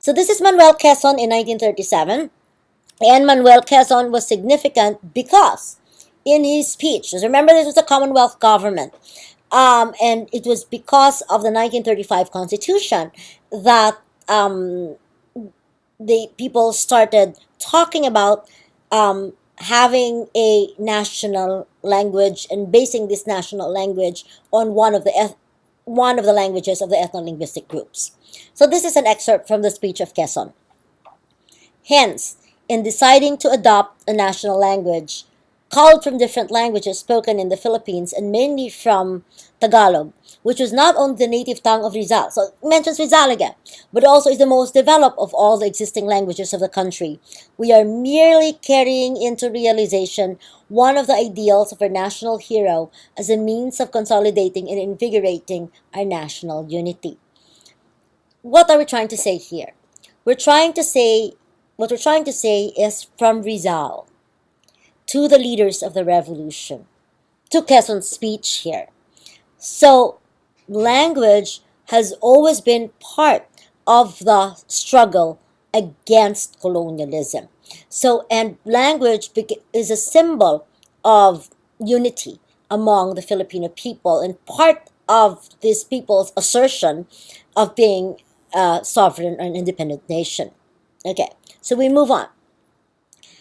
So this is Manuel Quezon in 1937. And Manuel Quezon was significant because in his speech, just remember this was a Commonwealth government, and it was because of the 1935 Constitution that the people started talking about having a national language and basing this national language on one of the languages of the ethno-linguistic groups. So this is an excerpt from the speech of Quezon. Hence, in deciding to adopt a national language, culled from different languages spoken in the Philippines and mainly from Tagalog, which was not only the native tongue of Rizal, so it mentions Rizal again, but also is the most developed of all the existing languages of the country. We are merely carrying into realization one of the ideals of our national hero as a means of consolidating and invigorating our national unity. What are we trying to say here? We're trying to say, what we're trying to say is from Rizal to the leaders of the revolution, to Quezon's speech here. So, language has always been part of the struggle against colonialism. So, and language is a symbol of unity among the Filipino people and part of these people's assertion of being a sovereign and independent nation. Okay, so we move on.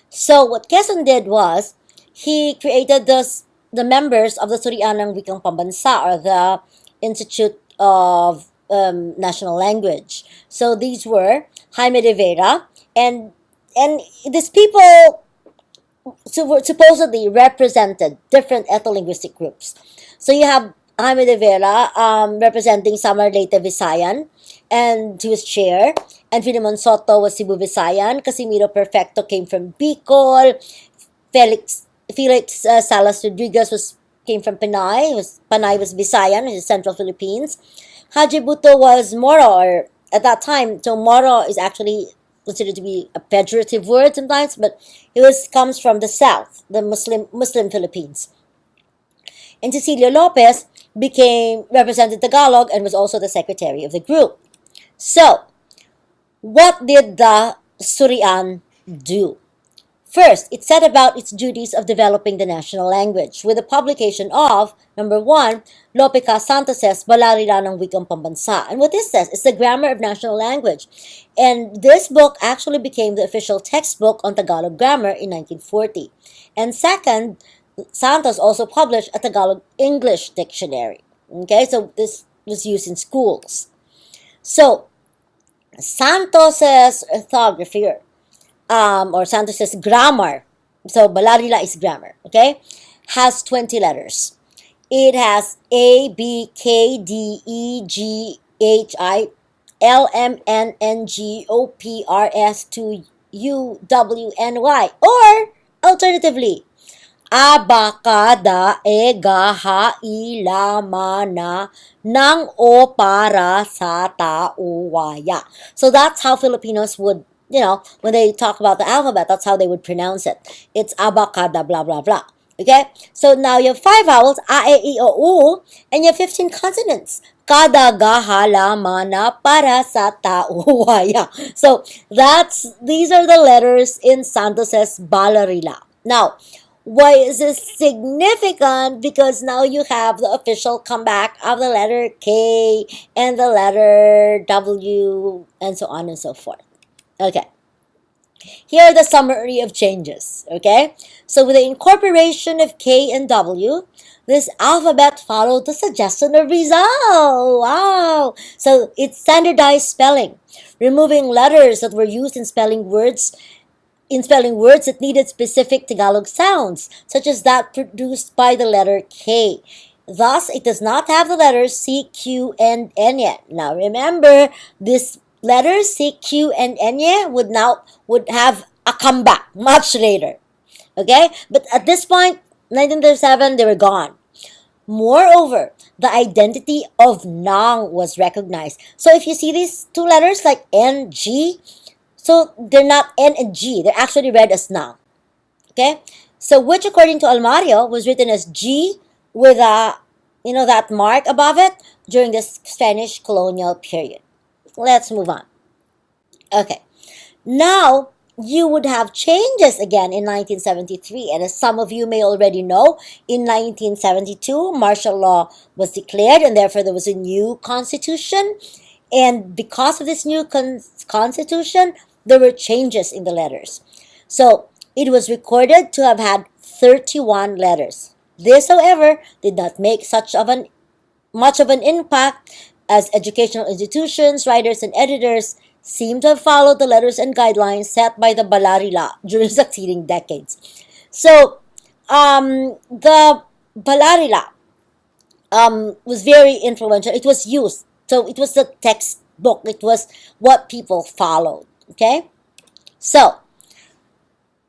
So what Quezon did was he created the members of the Surianang Wikang Pambansa, or the Institute of National Language. So these were Jaime de Vera, and these people supposedly represented different ethno-linguistic groups. So you have Jaime de Vera representing Samar Leyte Visayan, and he was chair. And Filimon Soto was Cebu Visayan. Casimiro Perfecto came from Bicol. Felix Salas Rodriguez came from Panay was Visayan, which is Central Philippines. Haji Buto was Moro, or at that time, so Moro is actually considered to be a pejorative word sometimes, but comes from the south, the Muslim Philippines. And Cecilio Lopez represented Tagalog and was also the secretary of the group. So, what did the Surian do? First, it set about its duties of developing the national language with the publication of, number one, Lope K. Santos's Balarila ng Wikang Pambansa. And what this says is the Grammar of National Language. And this book actually became the official textbook on Tagalog grammar in 1940. And second, Santos also published a Tagalog English dictionary. Okay, so this was used in schools. So, Santos's orthography, or Santos's grammar, so Balarila is grammar, okay, has 20 letters. It has A, B, K, D, E, G, H, I, L, M, N, N, G, O, P, R, S, 2, U, W, N, Y. Or, alternatively, abakada, ega, ha, ila, mana, nang, o, para, sa, ta, o, waya. So that's how Filipinos would, when they talk about the alphabet, that's how they would pronounce it. It's abakada, blah, blah, blah. Okay? So now you have 5 vowels, a, e, I, o, u, and you have 15 consonants. Kada, ga, ha, la, mana, para, sa, ta, o, waya. So these are the letters in Santos's Balarila. Now, why is this significant? Because now you have the official comeback of the letter K and the letter W and so on and so forth. Okay. Here are the summary of changes. Okay. So with the incorporation of K and W, this alphabet followed the suggestion of Rizal. Wow. So it's standardized spelling, removing letters that were used in spelling words that needed specific Tagalog sounds, such as that produced by the letter K. Thus, it does not have the letters C, Q, and N yet. Now, remember, these letters C, Q, and N would have a comeback much later. Okay? But at this point, 1937, they were gone. Moreover, the identity of Nang was recognized. So if you see these two letters like N, G, so they're not N and G. They're actually read as Nang. Okay? So which, according to Almario, was written as G with that mark above it during the Spanish colonial period. Let's move on. Okay. Now, you would have changes again in 1973. And as some of you may already know, in 1972, martial law was declared, and therefore there was a new constitution. And because of this new constitution, there were changes in the letters. So it was recorded to have had 31 letters. This, however, did not make much of an impact, as educational institutions, writers, and editors seem to have followed the letters and guidelines set by the Balarila during succeeding decades. So, the Balarila was very influential. It was used. So, it was the textbook. It was what people followed. Okay? So,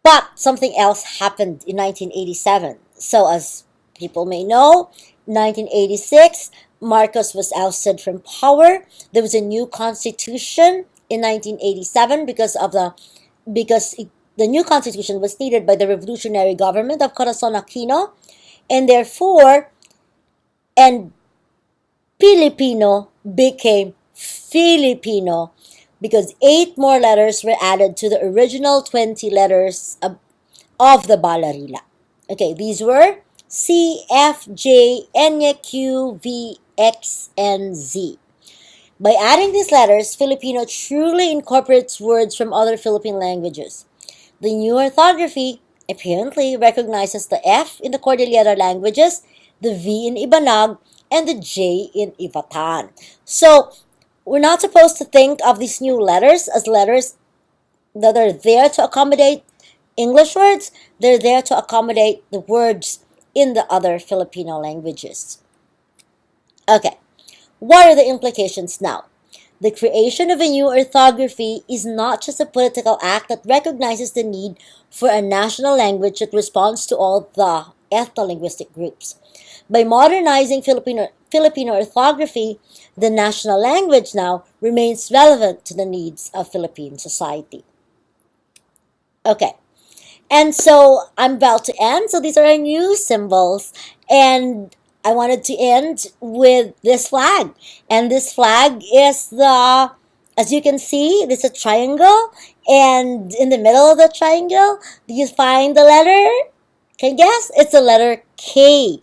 but something else happened in 1987. So, as people may know, 1986, Marcos was ousted from power. There was a new constitution in 1987 because the new constitution was needed by the revolutionary government of Corazon Aquino, and therefore, and Filipino became Filipino because 8 more letters were added to the original 20 letters of the Balarila. Okay, these were C, F, J, N, Q, V, X, and Z. By adding these letters, Filipino truly incorporates words from other Philippine languages. The new orthography apparently recognizes the F in the Cordillera languages, the V in Ibanag, and the J in Ivatan. So, we're not supposed to think of these new letters as letters that are there to accommodate English words. They're there to accommodate the words in the other Filipino languages. Okay, what are the implications now? The creation of a new orthography is not just a political act that recognizes the need for a national language that responds to all the ethno-linguistic groups. By modernizing Filipino orthography, the national language now remains relevant to the needs of Philippine society. Okay, and so I'm about to end. So these are our new symbols. And I wanted to end with this flag. And this flag is as you can see, this is a triangle. And in the middle of the triangle, do you find the letter? Can you guess? It's the letter K.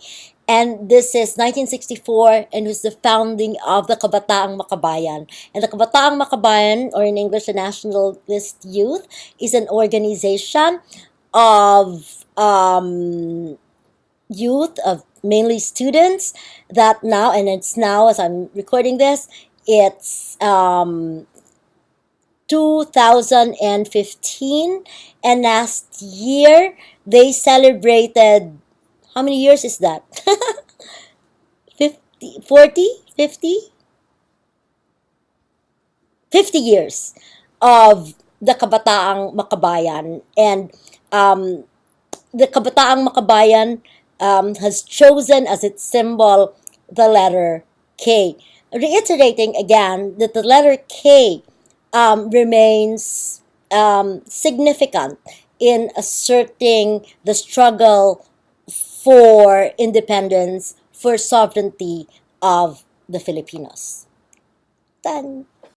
And this is 1964 and was the founding of the Kabataang Makabayan. And the Kabataang Makabayan, or in English, the Nationalist Youth, is an organization of youth, of mainly students, that now, and it's now as I'm recording this, it's 2015, and last year they celebrated, how many years is that? 50, 40, 50? 50 years of the Kabataang Makabayan. And the Kabataang Makabayan has chosen as its symbol the letter K, reiterating again that the letter K remains significant in asserting the struggle for independence, for sovereignty of the Filipinos. Done.